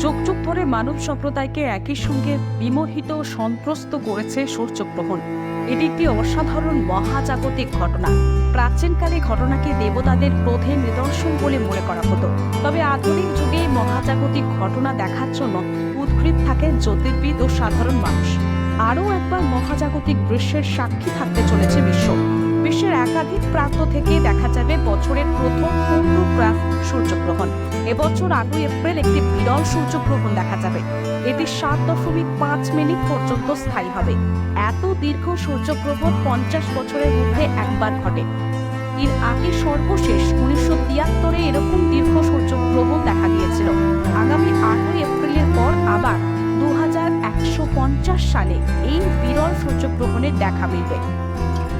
যুগ যুগ ধরে মানব সম্প্রদায়কে একই সঙ্গে বিমোহিত ও সন্ত্রস্ত করেছে সূর্যগ্রহণ। এটি একটি অসাধারণ মহাজাগতিক ঘটনা। প্রাচীনকালে ঘটনাকে দেবতাদের ক্রোধের নিদর্শন বলে মনে করা হতো। তবে আধুনিক যুগে এই মহাজাগতিক ঘটনা দেখার জন্য উদ্গ্রীব থাকে জ্যোতির্বিদ ও সাধারণ মানুষ। আরও একবার মহাজাগতিক দৃশ্যের সাক্ষী থাকতে চলেছে বিশ্ব। বিশ্বের একাধিক প্রান্ত থেকে দেখা যাবে বছরের প্রথম পূর্ণগ্রাস সূর্যগ্রহণ। এবছর 8 এপ্রিল একটি বিরল সূর্যগ্রহণ দেখা যাবে। এটি 7.5 মিনিট পর্যন্ত স্থায়ী হবে। এত দীর্ঘ সূর্যগ্রহণ 50 বছরের মধ্যে একবার ঘটে। এর আগে সর্বশেষ 1973-এ এরকম দীর্ঘ সূর্যগ্রহণ দেখা গিয়েছিল। আগামী 8 এপ্রিলের পর আবার 2150 সালে এই বিরল সূর্যগ্রহণের দেখা মিলবে।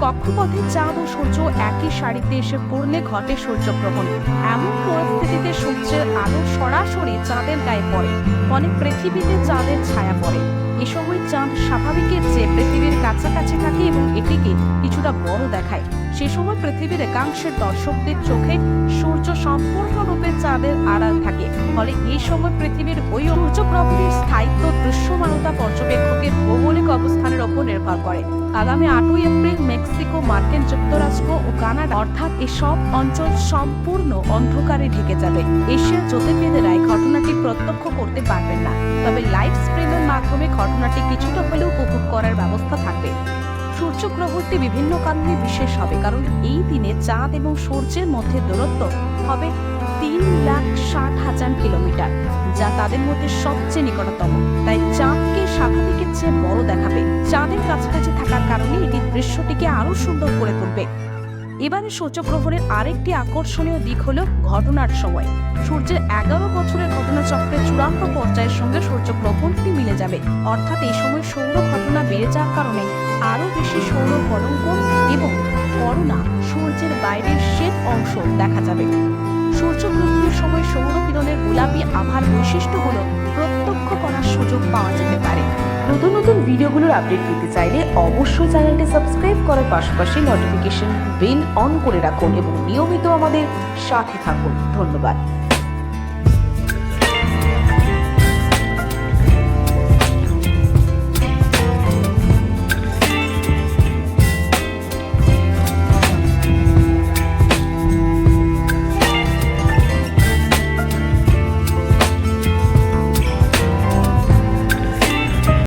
কক্ষপথে চাঁদ ও সূর্য একই সারিতে এসে পড়লে ঘটে সূর্যগ্রহণ। এমন পরিস্থিতিতে সূর্যের আলো সরাসরি চাঁদের গায়ে পড়ে, ফলে পৃথিবীতে চাঁদের ছায়া পড়ে। এ সময় চাঁদ স্বাভাবিকের চেয়ে পৃথিবীর কাছাকাছি থাকে এবং এটিকে কিছুটা বড় দেখায়। সে সময় পৃথিবীর একাংশের দর্শকদের চোখে সূর্য সম্পূর্ণরূপে চাঁদের আড়াল থাকে। ফলে এই সময় পৃথিবীর ওই সূর্যগ্রহণের স্থায়িত্ব দৃশ্যমানতা পর্যবেক্ষকের ভৌগোলিক অবস্থানের ওপর নির্ভর করে। আগামী 8 এপ্রিল মেক্সিকো, মার্কিন যুক্তরাষ্ট্র ও কানাডা অর্থাৎ এসব অঞ্চল সম্পূর্ণ অন্ধকারে ঢেকে যাবে। এশিয়ার জ্যোতির্বিদেরা এই ঘটনাটি প্রত্যক্ষ করতে পারবেন না, তবে লাইভ স্ট্রিমের মাধ্যমে ঘটনাটি কিছুটা হলেও উপভোগ করার ব্যবস্থা থাকবে। সূর্যগ্রহণটি বিভিন্ন কারণে বিশেষ হবে, কারণ এই দিনে চাঁদ এবং সূর্যের মধ্যে দূরত্ব হবে 3,60,000 কিলোমিটার, যা তাদের মধ্যে সবচেয়ে নিকটতম। তাই চাঁদকে স্বাভাবিকের চেয়ে বড় দেখাবে। চাঁদের কাছাকাছি থাকার কারণে এটি দৃশ্যটিকে আরো সুন্দর করে তুলবে। এবারে সূর্যগ্রহণের আরেকটি আকর্ষণীয় দিক হলো ঘটনার সময়। সূর্যের 11 বছরের ঘটনাচক্রের চূড়ান্ত পর্যায়ের সঙ্গে সূর্যগ্রহণটি মিলে যাবে। অর্থাৎ এই সময় সৌর ঘটনা বেড়ে যাওয়ার কারণে আরো বেশি সৌর কলঙ্ক এবং করোনা সূর্যের বাইরের শ্বেত অংশ দেখা যাবে। সূর্যগ্রহণের সময় সৌর কিরণের গোলাপি আভার বৈশিষ্ট্যগুলো প্রত্যক্ষ করার সুযোগ পাওয়া যেতে পারে। নতুন নতুন ভিডিওগুলোর আপডেট পেতে চাইলে অবশ্যই চ্যানেলটি সাবস্ক্রাইব করার পাশাপাশি নোটিফিকেশন বেল অন করে রাখুন এবং নিয়মিত আমাদের সাথে থাকুন। ধন্যবাদ।